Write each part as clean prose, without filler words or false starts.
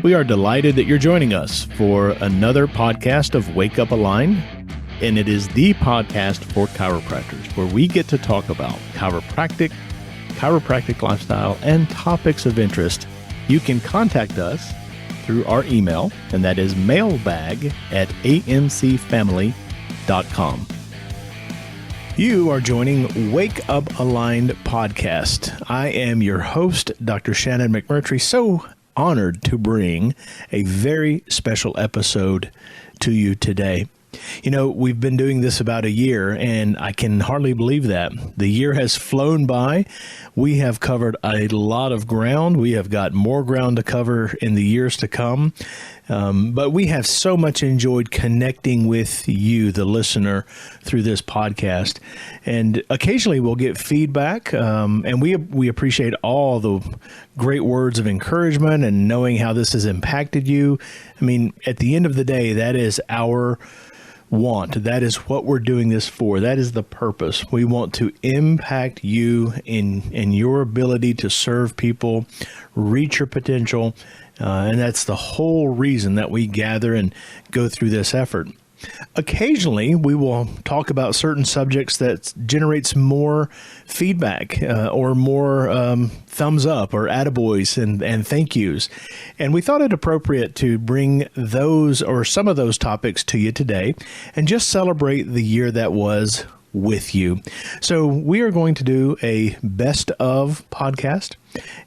We are delighted that you're joining us for another podcast of Wake Up Aligned, and it is the podcast for chiropractors, where we get to talk about chiropractic lifestyle, and topics of interest. You can contact us through our email, and that is mailbag@amcfamily.com. You are joining Wake Up Aligned podcast. I am your host, Dr. Shannon McMurtry. So honored to bring a very special episode to you today. You know, we've been doing this about a year, and I can hardly believe that. The year has flown by. We have covered a lot of ground. We have got more ground to cover in the years to come. But we have so much enjoyed connecting with you, the listener, through this podcast. And occasionally we'll get feedback, and we appreciate all the great words of encouragement and knowing how this has impacted you. I mean, at the end of the day, that is our want. That is what we're doing this for. That is the purpose. We want to impact you in your ability to serve people, reach your potential, and that's the whole reason that we gather and go through this effort. Occasionally, we will talk about certain subjects that generates more feedback or more thumbs up or attaboys and thank yous. And we thought it appropriate to bring those or some of those topics to you today and just celebrate the year that was with you. So we are going to do a best of podcast.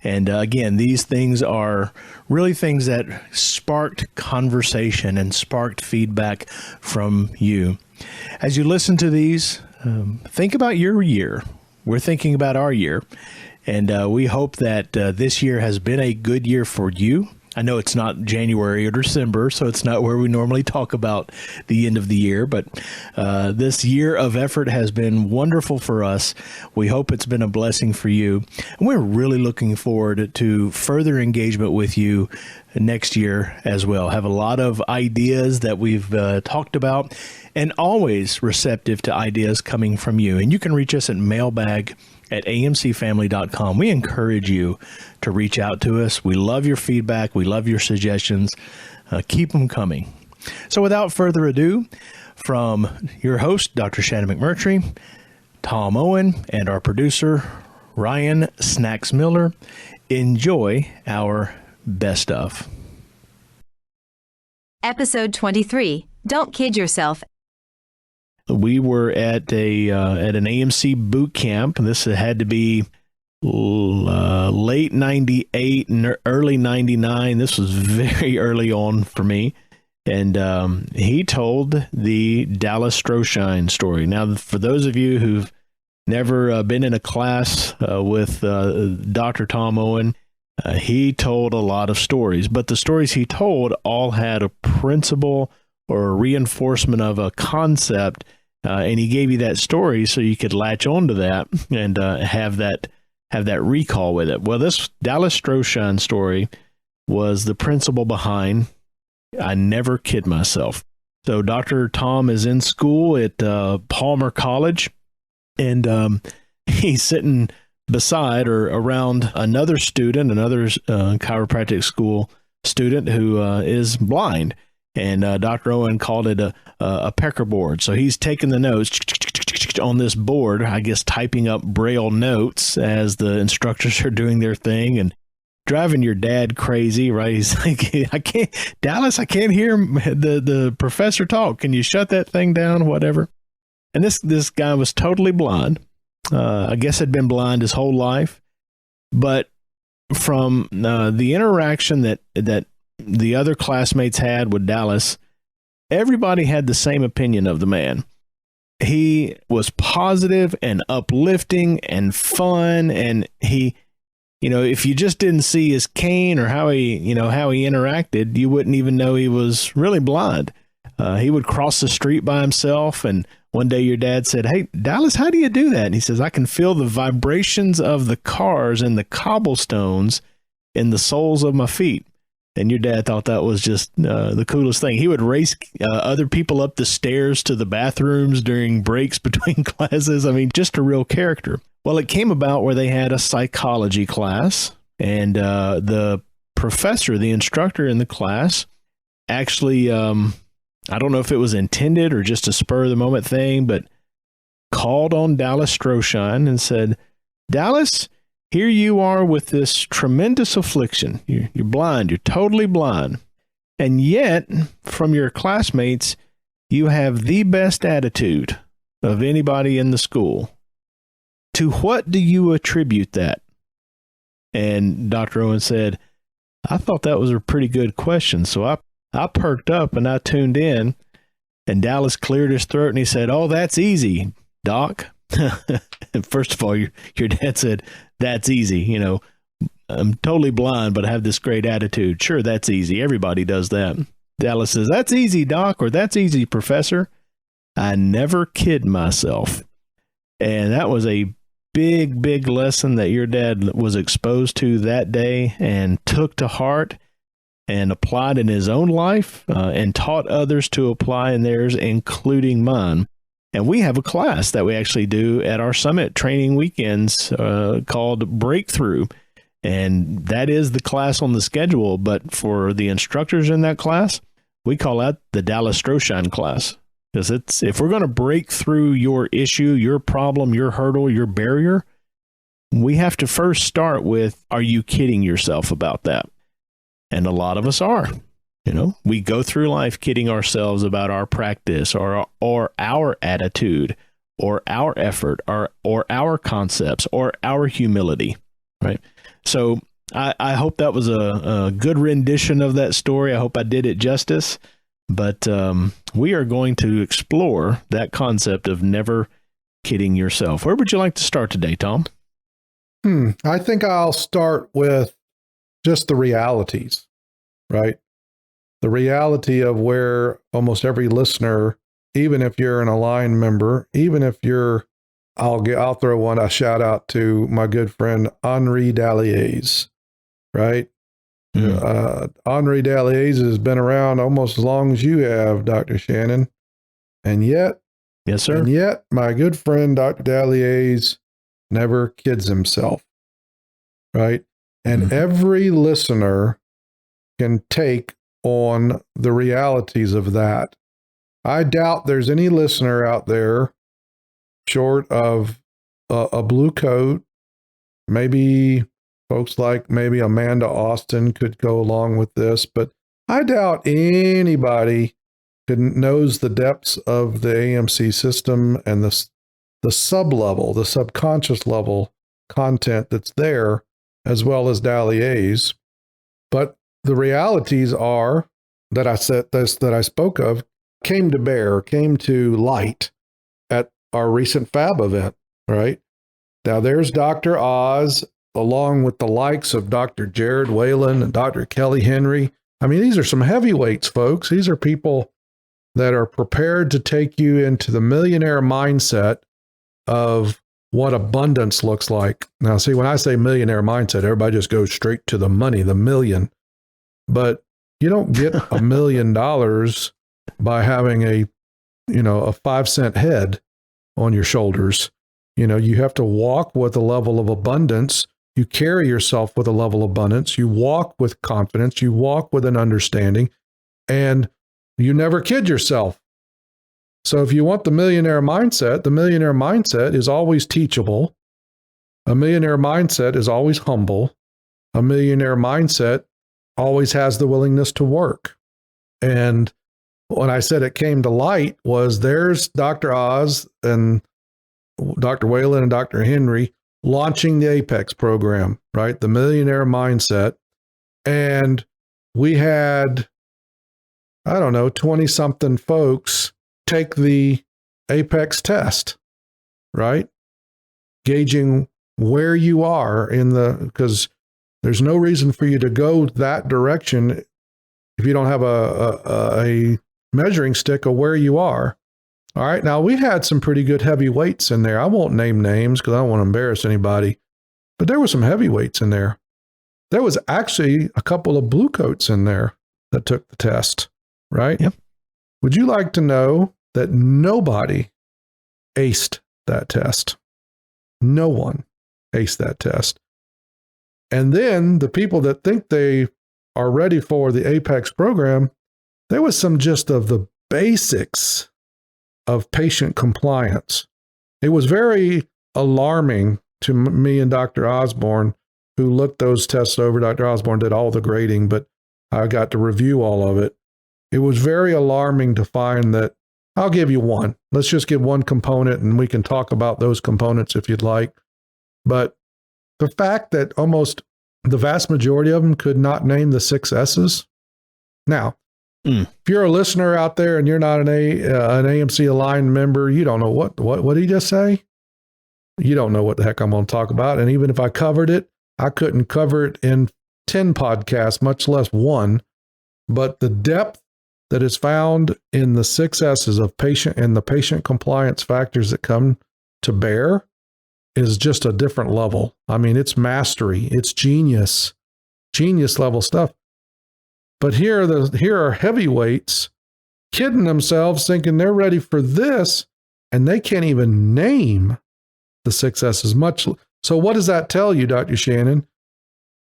And again, these things are really things that sparked conversation and sparked feedback from you. As you listen to these, think about your year. We're thinking about our year. And we hope that this year has been a good year for you. I know it's not January or December, so it's not where we normally talk about the end of the year, but this year of effort has been wonderful for us. We hope it's been a blessing for you. And we're really looking forward to further engagement with you next year as well. Have a lot of ideas that we've talked about, and always receptive to ideas coming from you. And you can reach us at mailbag@amcfamily.com. We encourage you to reach out to us. We love your feedback. We love your suggestions. Keep them coming. So without further ado, from your host, Dr. Shannon McMurtry, Tom Owen, and our producer, Ryan Snacks Miller, enjoy our best of. Episode 23. Don't kid yourself. We were at an AMC boot camp. This had to be late 98 and early 99. This was very early on for me. And he told the Dallas Stroshine story. Now, for those of you who've never been in a class with Dr. Tom Owen, he told a lot of stories. But the stories he told all had a principle or a reinforcement of a concept. And he gave you that story so you could latch onto that and have that recall with it. Well, this Dallas Stroshine story was the principle behind I never kid myself. So Dr. Tom is in school at Palmer College, and he's sitting beside or around another chiropractic school student who is blind. And Dr. Owen called it a pecker board. So he's taking the notes on this board, I guess typing up Braille notes as the instructors are doing their thing and driving your dad crazy, right? He's like, I can't hear the professor talk. Can you shut that thing down? Whatever. And this guy was totally blind. I guess had been blind his whole life. But from the interaction that the other classmates had with Dallas, everybody had the same opinion of the man. He was positive and uplifting and fun, and he, if you just didn't see his cane or how he interacted, you wouldn't even know he was really blind. He would cross the street by himself, and one day your dad said, "Hey, Dallas, how do you do that?" And he says, "I can feel the vibrations of the cars and the cobblestones in the soles of my feet." And your dad thought that was just the coolest thing. He would race other people up the stairs to the bathrooms during breaks between classes. I mean, just a real character. Well, it came about where they had a psychology class, and the professor, the instructor in the class, actually, I don't know if it was intended or just a spur of the moment thing, but called on Dallas Stroshine and said, Dallas, here you are with this tremendous affliction. You're blind. You're totally blind. And yet, from your classmates, you have the best attitude of anybody in the school. To what do you attribute that? And Dr. Owen said, I thought that was a pretty good question. So I perked up and I tuned in, and Dallas cleared his throat and he said, oh, that's easy, Doc. First of all, your dad said, that's easy. You know, I'm totally blind, but I have this great attitude. Sure, that's easy. Everybody does that. Dallas says, that's easy, Doc, or that's easy, Professor. I never kid myself. And that was a big, big lesson that your dad was exposed to that day and took to heart and applied in his own life and taught others to apply in theirs, including mine. And we have a class that we actually do at our summit training weekends called Breakthrough. And that is the class on the schedule. But for the instructors in that class, we call that the Dallas Stroshine class. Because if we're going to break through your issue, your problem, your hurdle, your barrier, we have to first start with, are you kidding yourself about that? And a lot of us are. You know, we go through life kidding ourselves about our practice or our attitude or our effort or our concepts or our humility, right? So I hope that was a good rendition of that story. I hope I did it justice. But we are going to explore that concept of never kidding yourself. Where would you like to start today, Tom? I think I'll start with just the realities, right? The reality of where almost every listener, even if you're an Align member, even if you're, I'll throw a shout out to my good friend Henri Dalliez, right? Henri Dalliez has been around almost as long as you have, Dr. Shannon. And yet, yes, sir. And yet, my good friend Dr. Dalliez never kids himself, right? And every listener can take on the realities of that. I doubt there's any listener out there short of a blue coat, maybe folks like maybe Amanda Austin could go along with this, but I doubt anybody knows the depths of the AMC system and the sub-level, the subconscious level content that's there, as well as Dalliez. But the realities are that I spoke of came to light at our recent FAB event, right? Now there's Dr. Oz, along with the likes of Dr. Jared Whalen and Dr. Kelly Henry. I mean, these are some heavyweights, folks. These are people that are prepared to take you into the millionaire mindset of what abundance looks like. Now, see, when I say millionaire mindset, everybody just goes straight to the money, the million. But you don't get $1 million by having a 5-cent head on your shoulders. You have to walk with a level of abundance. You carry yourself with a level of abundance. You walk with confidence. You walk with an understanding, and you never kid yourself. So if you want the millionaire mindset is always teachable. A millionaire mindset is always humble. A millionaire mindset always has the willingness to work. And when I said it came to light was there's Dr. Oz and Dr. Whalen and Dr. Henry launching the Apex program, right? The millionaire mindset. And we had, 20-something folks take the Apex test, right? Gauging where you are because there's no reason for you to go that direction if you don't have a measuring stick of where you are. All right. Now, we had some pretty good heavyweights in there. I won't name names because I don't want to embarrass anybody, but there were some heavyweights in there. There was actually a couple of blue coats in there that took the test, right? Yep. Would you like to know that nobody aced that test? No one aced that test. And then the people that think they are ready for the Apex program, there was some just of the basics of patient compliance. It was very alarming to me and Dr. Osborne, who looked those tests over. Dr. Osborne did all the grading, but I got to review all of it. It was very alarming to find that, I'll give you one. Let's just give one component and we can talk about those components if you'd like. But the fact that almost the vast majority of them could not name the 6 S's. Now, if you're a listener out there and you're not an AMC aligned member, you don't know what did he just say? You don't know what the heck I'm going to talk about. And even if I covered it, I couldn't cover it in 10 podcasts, much less one. But the depth that is found in the 6 S's of patient and the patient compliance factors that come to bear is just a different level. I mean, it's mastery, it's genius level stuff. But here are heavyweights kidding themselves, thinking they're ready for this, and they can't even name the 6 S's much. So what does that tell you, Dr. Shannon?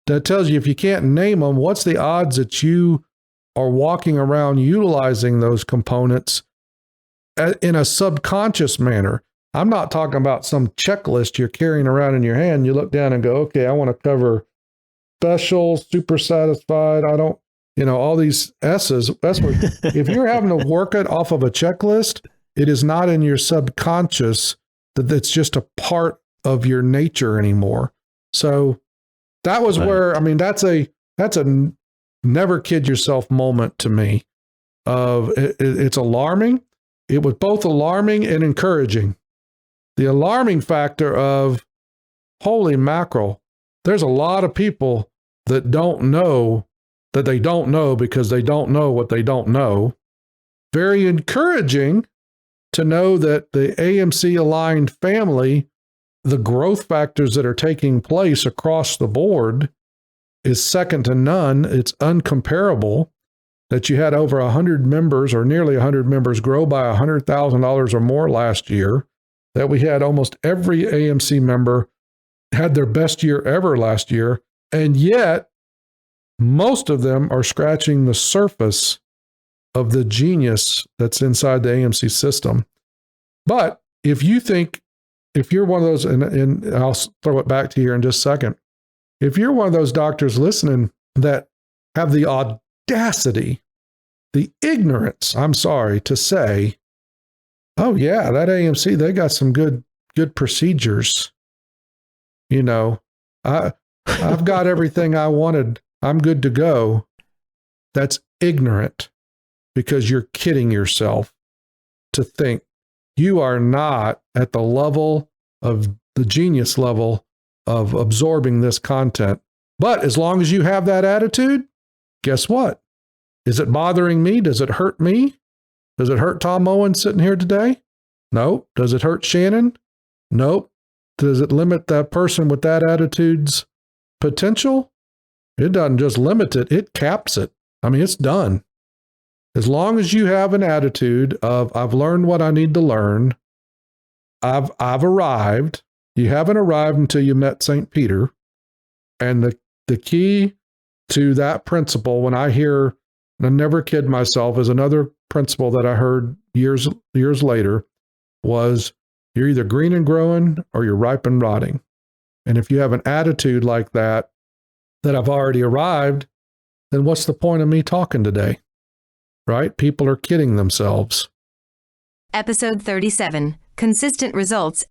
That tells you if you can't name them, what's the odds that you are walking around utilizing those components in a subconscious manner? I'm not talking about some checklist you're carrying around in your hand. You look down and go, okay, I want to cover special, super satisfied. I don't, all these S's. That's what, if you're having to work it off of a checklist, it is not in your subconscious that it's just a part of your nature anymore. So that was where, I mean, that's a never kid yourself moment to me. It's alarming. It was both alarming and encouraging. The alarming factor of, holy mackerel, there's a lot of people that don't know that they don't know because they don't know what they don't know. Very encouraging to know that the AMC aligned family, the growth factors that are taking place across the board is second to none. It's uncomparable that you had over 100 members or nearly 100 members grow by $100,000 or more last year, that we had almost every AMC member had their best year ever last year, and yet most of them are scratching the surface of the genius that's inside the AMC system. But if you're one of those, and I'll throw it back to you here in just a second, if you're one of those doctors listening that have the audacity, the ignorance, I'm sorry to say, oh yeah, that AMC, they got some good procedures. I've got everything I wanted. I'm good to go. That's ignorant, because you're kidding yourself to think you are not at the level of the genius level of absorbing this content. But as long as you have that attitude, guess what? Is it bothering me? Does it hurt me? Does it hurt Tom Owen sitting here today? No. Does it hurt Shannon? Nope. Does it limit that person with that attitude's potential? It doesn't just limit it, it caps it. I mean, it's done. As long as you have an attitude of, I've learned what I need to learn, I've arrived. You haven't arrived until you met St. Peter. And the key to that principle, when I hear, and I never kid myself, is another principle that I heard years later, was you're either green and growing or you're ripe and rotting. And if you have an attitude like that I've already arrived, then what's the point of me talking today? Right? People are kidding themselves. Episode 37, Consistent Results.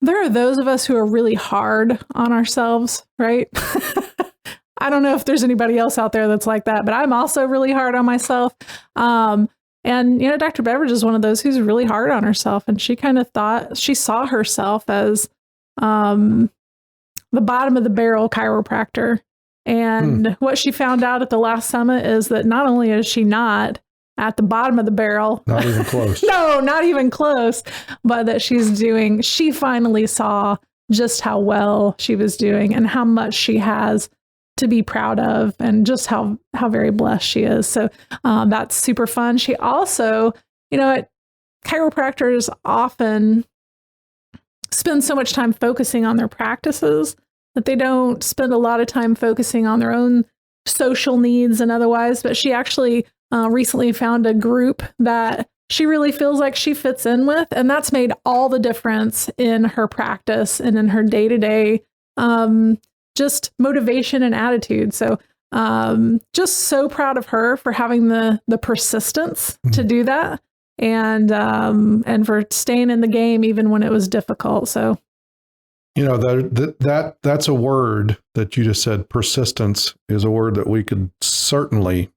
There are those of us who are really hard on ourselves, right? I don't know if there's anybody else out there that's like that, but I'm also really hard on myself. And, Dr. Beveridge is one of those who's really hard on herself. And she kind of she saw herself as the bottom of the barrel chiropractor. And what she found out at the last summit is that not only is she not at the bottom of the barrel, not even close. No, not even close, but that she finally saw just how well she was doing and how much she has to be proud of and just how very blessed she is. So that's super fun. She also, chiropractors often spend so much time focusing on their practices that they don't spend a lot of time focusing on their own social needs and otherwise, but she actually recently found a group that she really feels like she fits in with. And that's made all the difference in her practice and in her day-to-day just motivation and attitude. So just so proud of her for having the persistence to do that and for staying in the game even when it was difficult. So, that's a word that you just said. Persistence is a word that we could certainly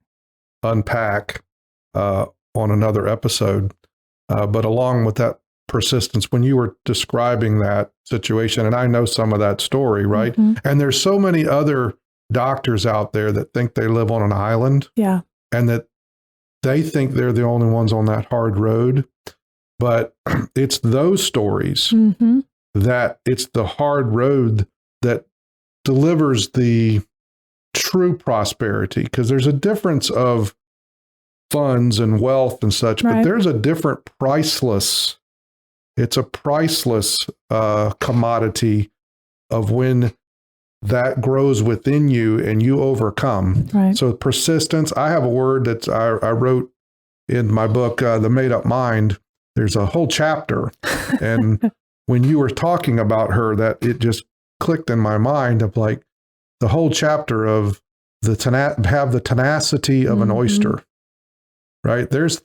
unpack on another episode. But along with that persistence, when you were describing that situation, and I know some of that story, right? And there's so many other doctors out there that think they live on an island. Yeah. And that they think they're the only ones on that hard road. But it's those stories that it's the hard road that delivers the true prosperity. Because there's a difference of funds and wealth and such, but there's a different it's a priceless commodity of when that grows within you and you overcome. Right. So persistence, I have a word that I wrote in my book, The Made Up Mind. There's a whole chapter. And when you were talking about her, that it just clicked in my mind of like the whole chapter of have the tenacity of an oyster. Right? There's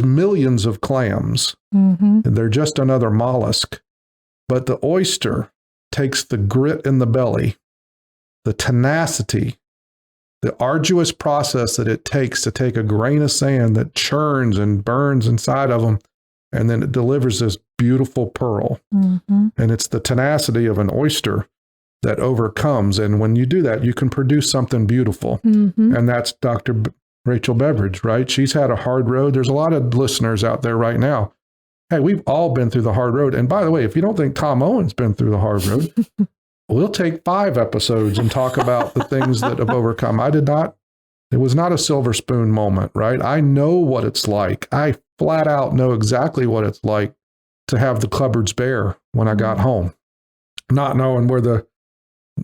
millions of clams, and they're just another mollusk. But the oyster takes the grit in the belly, the tenacity, the arduous process that it takes to take a grain of sand that churns and burns inside of them, and then it delivers this beautiful pearl. And it's the tenacity of an oyster that overcomes. And when you do that, you can produce something beautiful. And that's Dr. Rachel Beveridge, right? She's had a hard road. There's a lot of listeners out there right now. Hey, we've all been through the hard road. And by the way, if you don't think Tom Owen's been through the hard road, we'll take 5 episodes and talk about the things that have overcome. I did not. It was not a silver spoon moment, right? I know what it's like. I flat out know exactly what it's like to have the cupboards bare when I got home, not knowing where the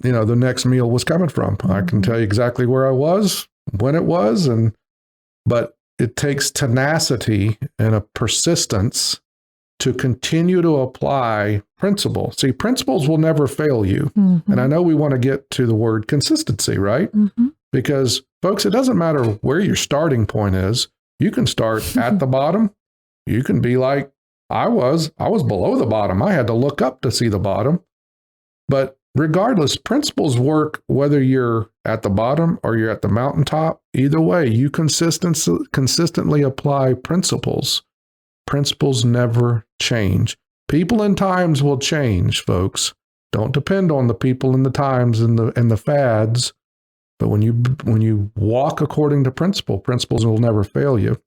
next meal was coming from. I can tell you exactly where I was, when it was, but it takes tenacity and a persistence to continue to apply principles. See, principles will never fail you. And I know we want to get to the word consistency, right? Because folks, it doesn't matter where your starting point is. You can start at the bottom. You can be like I was below the bottom. I had to look up to see the bottom. But regardless, principles work whether you're at the bottom or you're at the mountaintop. Either way, you consistently apply principles. Principles never change. People and times will change, folks. Don't depend on the people and the times and the fads. But when you walk according to principles will never fail you.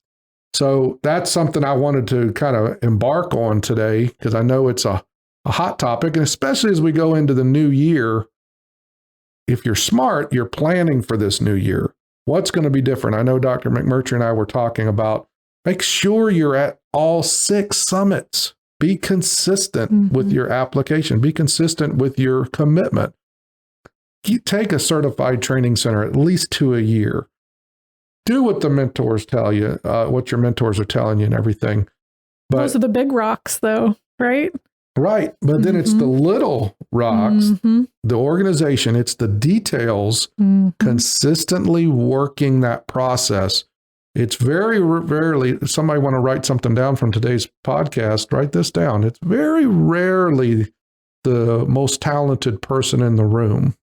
So that's something I wanted to kind of embark on today, because I know it's a hot topic, and especially as we go into the new year. If you're smart, you're planning for this new year. What's going to be different? I know Dr. McMurtry and I were talking about, make sure you're at all 6 summits. Be consistent with your application. Be consistent with your commitment. You take a certified training center at least 2 a year. Do what the mentors tell you, what your mentors are telling you and everything. But those are the big rocks, though, right? Right. But then it's the little rocks, the organization, it's the details, consistently working that process. It's very rarely, if somebody want to write something down from today's podcast, write this down. It's very rarely the most talented person in the room.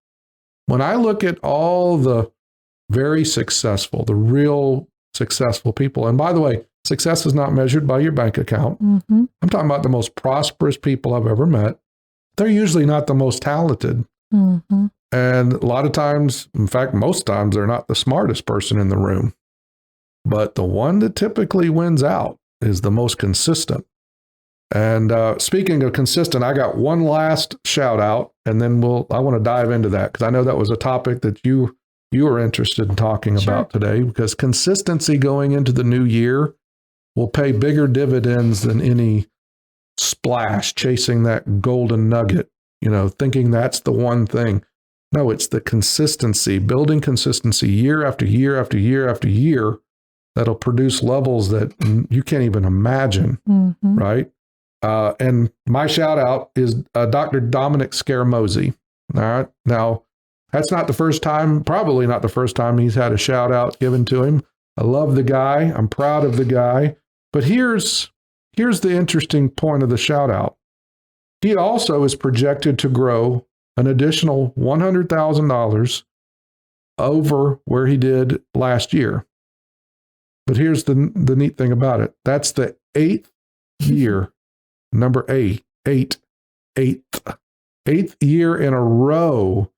When I look at all the very successful, the real successful people, and by the way, success is not measured by your bank account. I'm talking about the most prosperous people I've ever met. They're usually not the most talented. And a lot of times, in fact, most times, they're not the smartest person in the room. But the one that typically wins out is the most consistent. And speaking of consistent, I got one last shout out, and then I want to dive into that, because I know that was a topic that you were interested in talking about today, because consistency going into the new year will pay bigger dividends than any splash chasing that golden nugget, thinking that's the one thing. No, it's the consistency, building consistency year after year after year after year that'll produce levels that you can't even imagine, right? And my shout out is Dr. Dominic Scaramosi. All right. Now, that's not the first time, probably not the first time he's had a shout out given to him. I love the guy. I'm proud of the guy. But here's the interesting point of the shout out. He also is projected to grow an additional $100,000 over where he did last year. But here's the neat thing about it. That's the 8th year, number 8th year in a row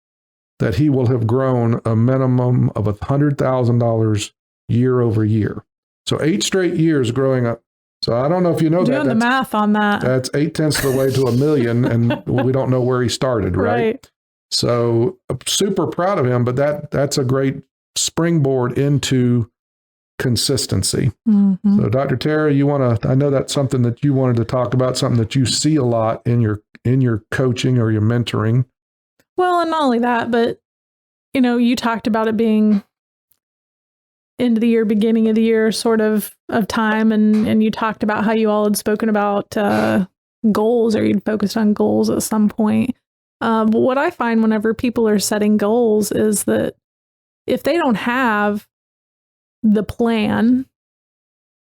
that he will have grown a minimum of $100,000 year over year. So 8 straight years growing up. So I don't know if you know doing that. the math on that. That's 8/10 of the way to $1 million, and we don't know where he started, right? So I'm super proud of him, but that's a great springboard into consistency. So Dr. Tara, I know that's something that you wanted to talk about, something that you see a lot in your coaching or your mentoring. Well, and not only that, but you talked about it being end of the year, beginning of the year sort of time. And you talked about how you all had spoken about goals, or you'd focused on goals at some point. But what I find whenever people are setting goals is that if they don't have the plan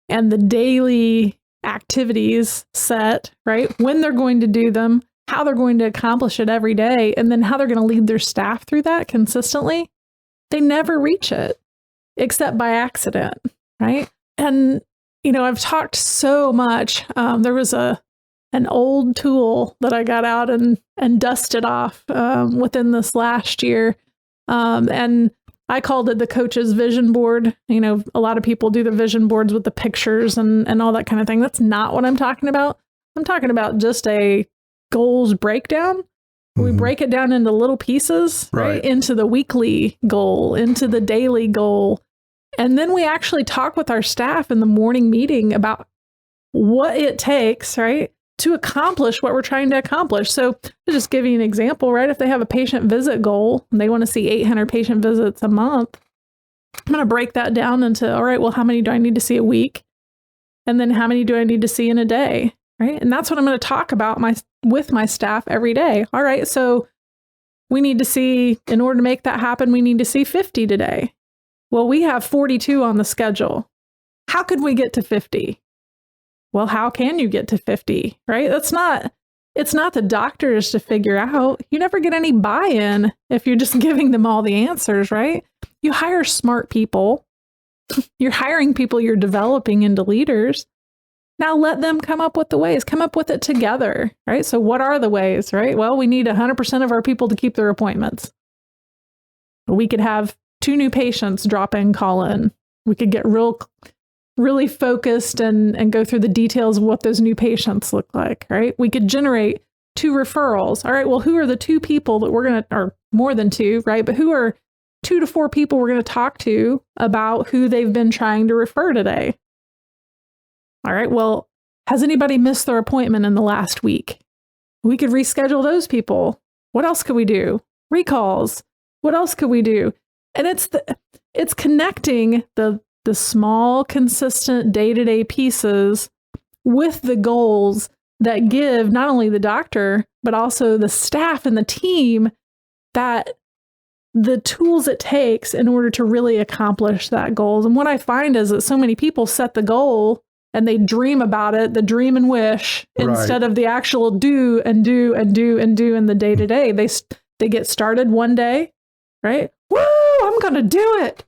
and the daily activities set, right, when they're going to do them, how they're going to accomplish it every day, and then how they're going to lead their staff through that consistently, they never reach it except by accident, right? And, I've talked so much. There was an old tool that I got out and dusted off within this last year. And I called it the coach's vision board. A lot of people do the vision boards with the pictures and all that kind of thing. That's not what I'm talking about. I'm talking about just a goals breakdown. We break it down into little pieces, right? Into the weekly goal, into the daily goal. And then we actually talk with our staff in the morning meeting about what it takes, right, to accomplish what we're trying to accomplish. So to just give you an example, right, if they have a patient visit goal and they want to see 800 patient visits a month, I'm going to break that down into, all right, well, how many do I need to see a week? And then how many do I need to see in a day, right? And that's what I'm going to talk about with my staff every day. All right, so we need to see, in order to make that happen, we need to see 50 today. Well, we have 42 on the schedule. How could we get to 50? Well, how can you get to 50, right? It's not the doctors to figure out. You never get any buy-in if you're just giving them all the answers, right? You hire smart people. You're hiring people you're developing into leaders. Now let them come up with the ways, come up with it together, right? So what are the ways, right? Well, we need 100% of our people to keep their appointments. We could have 2 new patients drop in, call in. We could get really focused and go through the details of what those new patients look like, right? We could generate 2 referrals. All right, well, who are the 2 people that we're going to, or more than 2, right? But who are 2 to 4 people we're going to talk to about who they've been trying to refer today? All right, well, has anybody missed their appointment in the last week? We could reschedule those people. What else could we do? Recalls. What else could we do? And it's connecting the small, consistent day-to-day pieces with the goals that give not only the doctor, but also the staff and the team that the tools it takes in order to really accomplish that goal. And what I find is that so many people set the goal and they dream about it, the dream and wish, instead of the actual do and do and do and do in the day-to-day. They get started one day, right? Woo, I'm going to do it.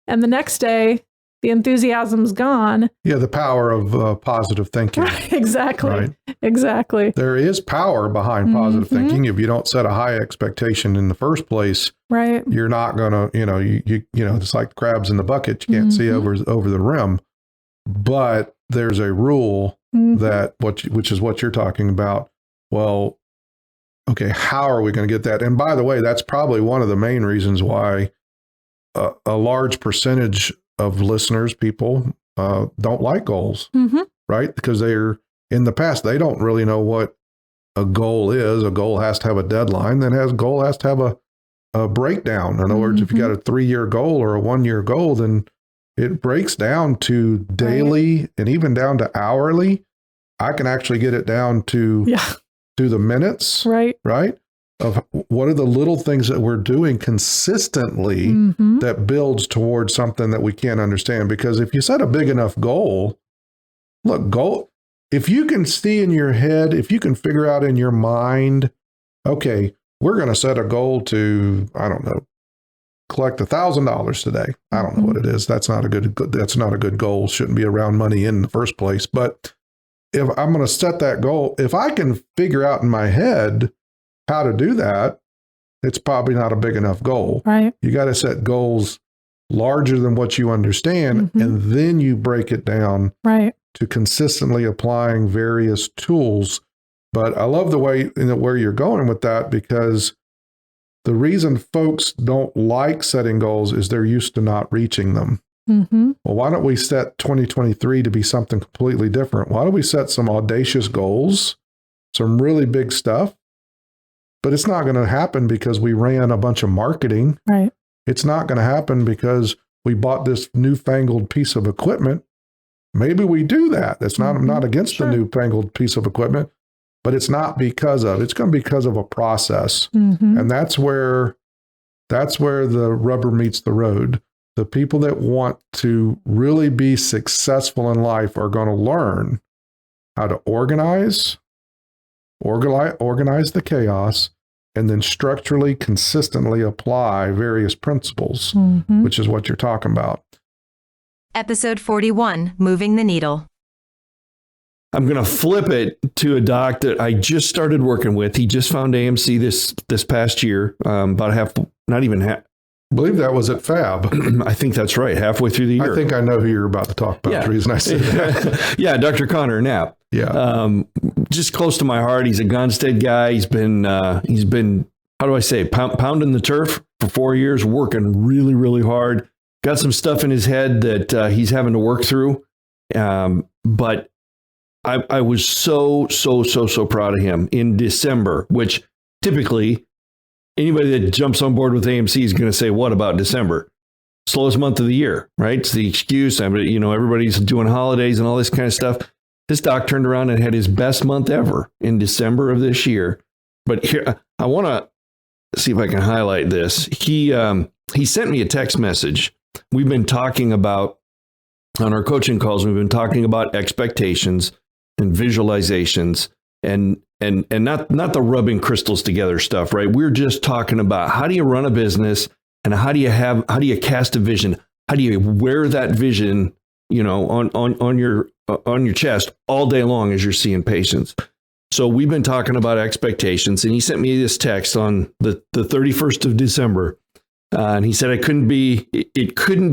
And the next day, the enthusiasm's gone. Yeah, the power of positive thinking. Right, exactly. Right? Exactly. There is power behind positive thinking. If you don't set a high expectation in the first place, right, you're not going to, you it's like crabs in the bucket. You can't see over the rim. But there's a rule which is what you're talking about. Well, okay, how are we going to get that? And by the way, that's probably one of the main reasons why a large percentage of listeners, people don't like goals, right? Because in the past, they don't really know what a goal is. A goal has to have a deadline. A goal has to have a breakdown. In other words, if you got a 3-year goal or a 1-year goal, then it breaks down to daily and even down to hourly. I can actually get it down to the minutes, right? Of what are the little things that we're doing consistently that builds towards something that we can't understand. Because if you set a big enough goal, if you can see in your head, if you can figure out in your mind, okay, we're going to set a goal to, I don't know, collect $1,000 today. I don't know what it is. That's not a good goal. Shouldn't be around money in the first place. But if I'm going to set that goal, if I can figure out in my head how to do that, it's probably not a big enough goal. Right. You got to set goals larger than what you understand, and then you break it down to consistently applying various tools. But I love the way where you're going with that, because the reason folks don't like setting goals is they're used to not reaching them. Well, why don't we set 2023 to be something completely different? Why don't we set some audacious goals, some really big stuff? But it's not going to happen because we ran a bunch of marketing. Right. It's not going to happen because we bought this newfangled piece of equipment. Maybe we do that. That's not, I'm not against the newfangled piece of equipment, but it's not because of, it's going to be because of a process. And that's where the rubber meets the road. The people that want to really be successful in life are going to learn how to organize the chaos, and then structurally, consistently apply various principles, which is what you're talking about. Episode 41, Moving the Needle. I'm going to flip it to a doc that I just started working with. He just found AMC this past year, about half, not even half. I believe that was at Fab. I think that's right, halfway through the year. I think I know who you're about to talk about. The reason I said that. Yeah, Dr. Connor Knapp. Yeah. Just close to my heart. He's a Gonstead guy. He's been, how do I say, pounding the turf for 4 years, working really, really hard. Got some stuff in his head that he's having to work through. But I was so proud of him in December, which typically anybody that jumps on board with AMC is going to say, what about December? Slowest month of the year, right? It's the excuse. I mean, everybody's doing holidays and all this kind of stuff. This doc turned around and had his best month ever in December of this year. But here, I want to see if I can highlight this. He sent me a text message. We've been talking about, on our coaching calls, we've been talking about expectations and visualizations and not the rubbing crystals together stuff, right? We're just talking about how do you run a business and how do you cast a vision? How do you wear that vision, on your chest all day long as you're seeing patients? So we've been talking about expectations, and he sent me this text on the 31st of December. And he said, it couldn't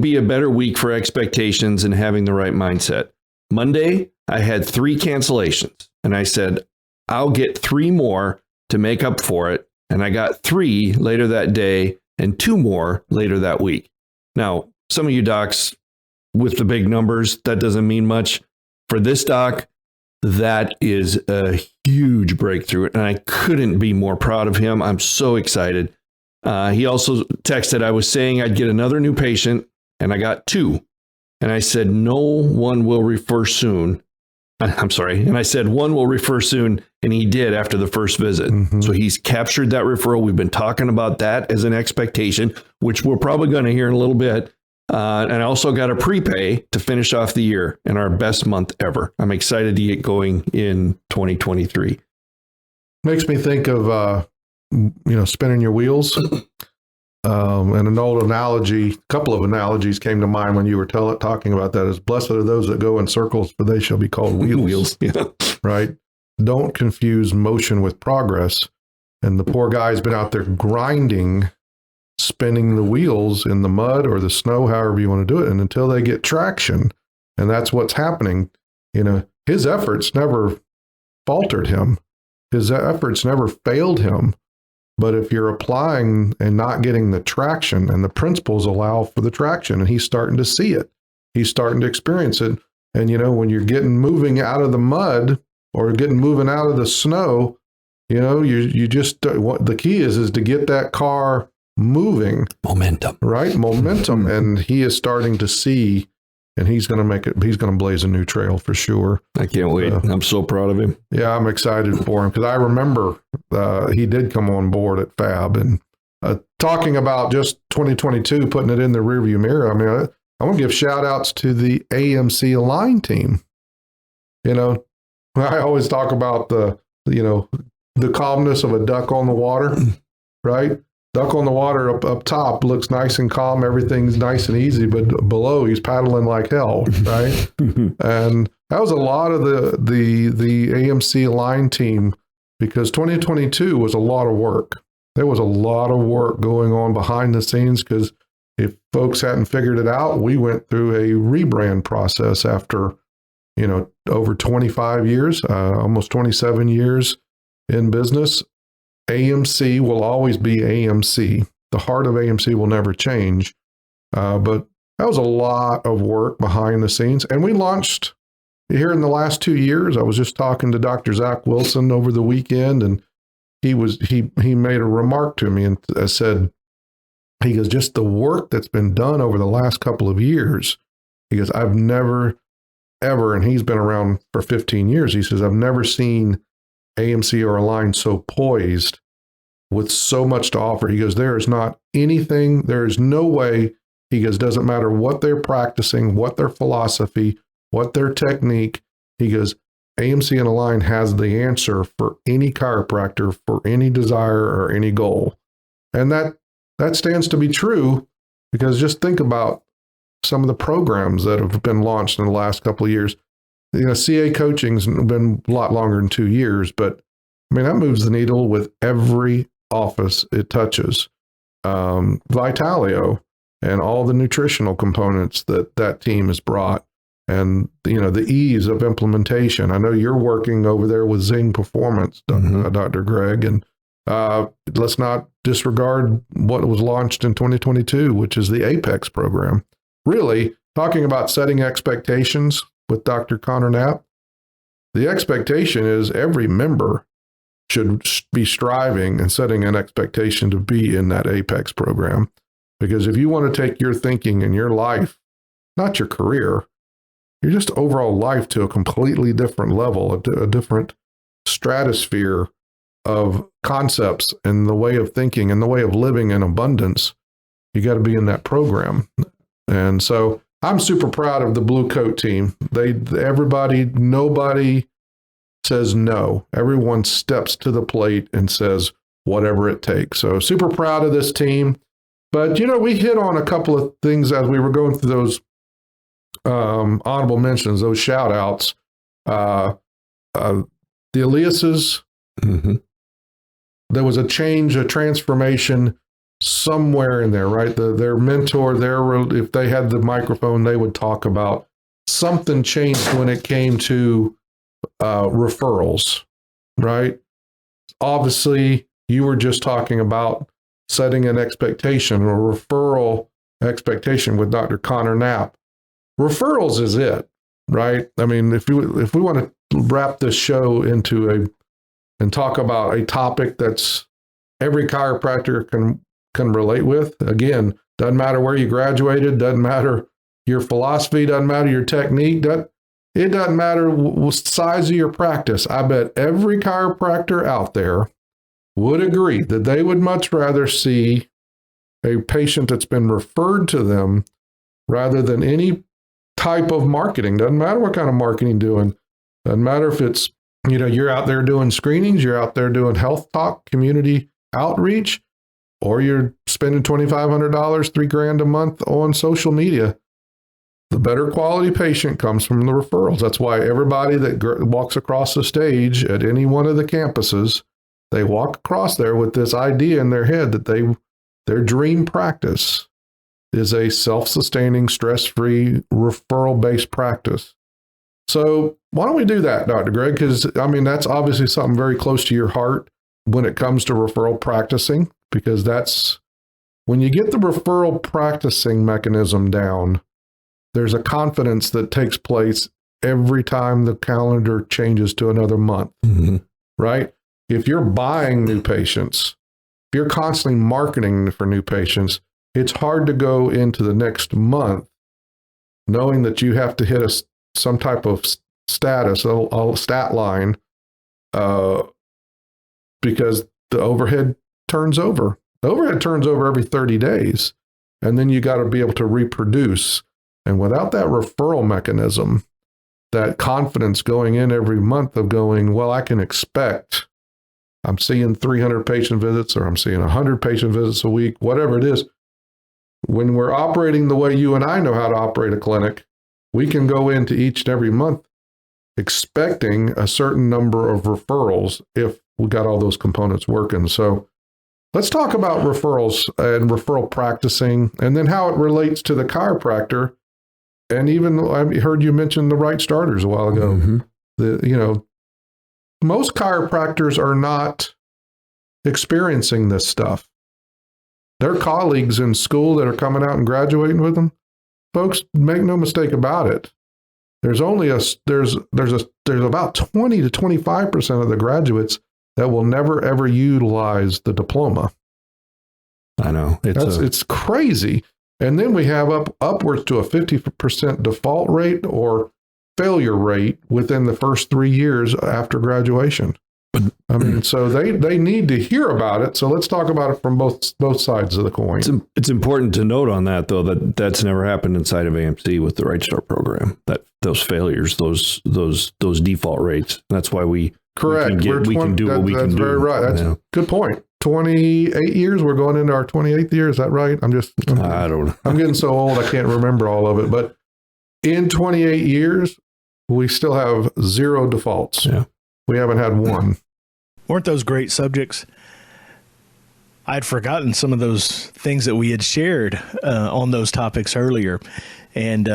be a better week for expectations and having the right mindset. Monday, I had 3 cancellations, and I said, I'll get 3 more to make up for it. And I got 3 later that day and 2 more later that week. Now, some of you docs with the big numbers, that doesn't mean much. For this doc, that is a huge breakthrough. And I couldn't be more proud of him. I'm so excited. He also texted, I was saying I'd get another new patient, and I got 2. And I said, no one will refer soon. I'm sorry. And I said, 1 will refer soon. And he did after the first visit. So he's captured that referral. We've been talking about that as an expectation, which we're probably going to hear in a little bit. And I also got a prepay to finish off the year and our best month ever. I'm excited to get going in 2023. Makes me think of, spinning your wheels. And an old analogy, a couple of analogies came to mind when you were talking about that, is blessed are those that go in circles, for they shall be called wheels. Yeah. Right? Don't confuse motion with progress. And the poor guy's been out there grinding, spinning the wheels in the mud or the snow, however you want to do it, and until they get traction. And that's what's happening. His efforts never faltered him. His efforts never failed him. But if you're applying and not getting the traction, and the principles allow for the traction, and he's starting to see it, he's starting to experience it. And, when you're moving out of the mud or moving out of the snow, you just, what the key is to get that car moving. Momentum. Right? Momentum. And he is starting to see, and he's going to blaze a new trail for sure. I can't wait. I'm so proud of him. Yeah, I'm excited for him because I remember he did come on board at Fab and talking about just 2022, putting it in the rearview mirror. I mean, I want to give shout outs to the AMC Align team. You know, I always talk about the calmness of a duck on the water, right? Duck on the water up top looks nice and calm. Everything's nice and easy, but below he's paddling like hell, right? And that was a lot of the AMC Align team because 2022 was a lot of work. There was a lot of work going on behind the scenes because if folks hadn't figured it out, we went through a rebrand process after, over 25 years, almost 27 years in business. AMC will always be AMC. The heart of AMC will never change. But that was a lot of work behind the scenes. And we launched here in the last 2 years. I was just talking to Dr. Zach Wilson over the weekend, and he made a remark to me and said, he goes, just the work that's been done over the last couple of years. He goes, I've never, ever, and he's been around for 15 years. He says, I've never seen AMC or Align so poised with so much to offer. He goes, there is not anything, there is no way. He goes, doesn't matter what they're practicing, what their philosophy, what their technique. He goes, AMC and Align has the answer for any chiropractor, for any desire or any goal. And that stands to be true because just think about some of the programs that have been launched in the last couple of years. CA coaching's been a lot longer than 2 years, but I mean, that moves the needle with every office it touches. Vitalio and all the nutritional components that team has brought and, the ease of implementation. I know you're working over there with Zing Performance, Dr. Greg, and let's not disregard what was launched in 2022, which is the Apex program. Really, talking about setting expectations with Dr. Connor Knapp, the expectation is every member should be striving and setting an expectation to be in that Apex program. Because if you want to take your thinking and your life, not your career, your just overall life to a completely different level, a different stratosphere of concepts and the way of thinking and the way of living in abundance, you got to be in that program. And so I'm super proud of the Blue Coat team. Nobody says no. Everyone steps to the plate and says whatever it takes. So super proud of this team. But, we hit on a couple of things as we were going through those honorable mentions, those shout outs. The Eliases, there was a change, a transformation somewhere in there, right? Their mentor, if they had the microphone, they would talk about something changed when it came to referrals, right? Obviously, you were just talking about setting an expectation or referral expectation with Dr. Connor Knapp. Referrals is it, right? I mean, if we want to wrap this show and talk about a topic that's every chiropractor can relate with, again, doesn't matter where you graduated, doesn't matter your philosophy, doesn't matter your technique, it doesn't matter the size of your practice. I bet every chiropractor out there would agree that they would much rather see a patient that's been referred to them rather than any type of marketing. Doesn't matter what kind of marketing doing. Doesn't matter if it's, you're out there doing screenings, you're out there doing health talk, community outreach, or you're spending $2,500, $3,000 a month on social media. The better quality patient comes from the referrals. That's why everybody that walks across the stage at any one of the campuses, they walk across there with this idea in their head that their dream practice is a self-sustaining, stress-free, referral-based practice. So why don't we do that, Dr. Greg? Because, that's obviously something very close to your heart when it comes to referral practicing, because that's when you get the referral practicing mechanism down, there's a confidence that takes place every time the calendar changes to another month, right? If you're buying new patients, you're constantly marketing for new patients, it's hard to go into the next month knowing that you have to hit some type of status, a stat line, because the overhead turns over. The overhead turns over every 30 days, and then you got to be able to reproduce. And without that referral mechanism, that confidence going in every month of going, well, I can expect I'm seeing 300 patient visits, or I'm seeing 100 patient visits a week, whatever it is. When we're operating the way you and I know how to operate a clinic, we can go into each and every month expecting a certain number of referrals if we got all those components working. So let's talk about referrals and referral practicing, and then how it relates to the chiropractor. And even I heard you mention the right starters a while ago. Mm-hmm. Most chiropractors are not experiencing this stuff. Their colleagues in school that are coming out and graduating with them, folks, make no mistake about it. There's only there's about 20 to 25% of the graduates that will never ever utilize the diploma. I know it's crazy. And then we have upwards to a 50% default rate or failure rate within the first 3 years after graduation. I mean, so they need to hear about it. So let's talk about it from both sides of the coin. It's important to note on that, though, that's never happened inside of AMC with the Right Start program. That those failures, those default rates. That's why we can do what we can do. That's very right. That's a good point. 28 years. We're going into our 28th year. Is that right? I don't know. I'm getting so old I can't remember all of it. But in 28 years, we still have 0 defaults. Yeah. We haven't had one. Weren't those great subjects? I'd forgotten some of those things that we had shared on those topics earlier. And,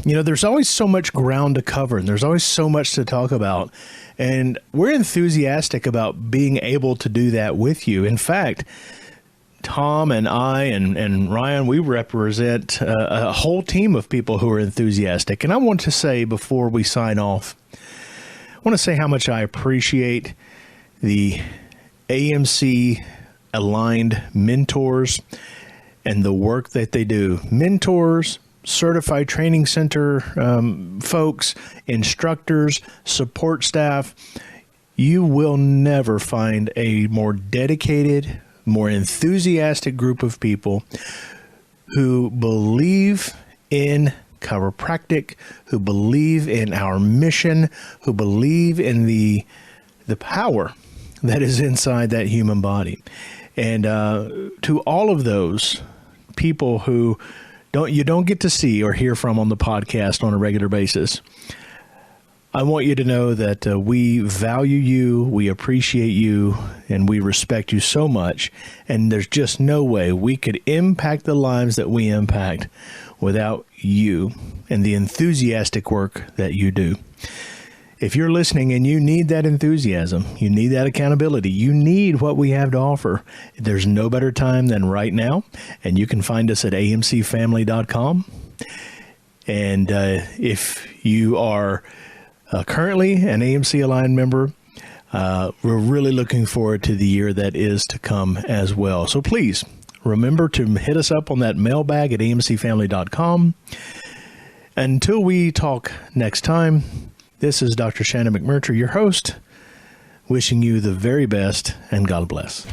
there's always so much ground to cover, and there's always so much to talk about. And we're enthusiastic about being able to do that with you. In fact, Tom and I and Ryan, we represent a whole team of people who are enthusiastic. And I want to say before we sign off, I want to say how much I appreciate the AMC aligned mentors and the work that they do. Mentors, certified training center folks, instructors, support staff. You will never find a more dedicated, more enthusiastic group of people who believe in chiropractic, who believe in our mission, who believe in the power that is inside that human body. And to all of those people who you don't get to see or hear from on the podcast on a regular basis, I want you to know that we value you, we appreciate you, and we respect you so much. And there's just no way we could impact the lives that we impact without you and the enthusiastic work that you do. If you're listening and you need that enthusiasm, you need that accountability, you need what we have to offer, there's no better time than right now. And you can find us at amcfamily.com. And if you are currently an AMC Aligned member, we're really looking forward to the year that is to come as well. So please remember to hit us up on that mailbag at amcfamily.com. Until we talk next time, this is Dr. Shannon McMurtry, your host, wishing you the very best, and God bless.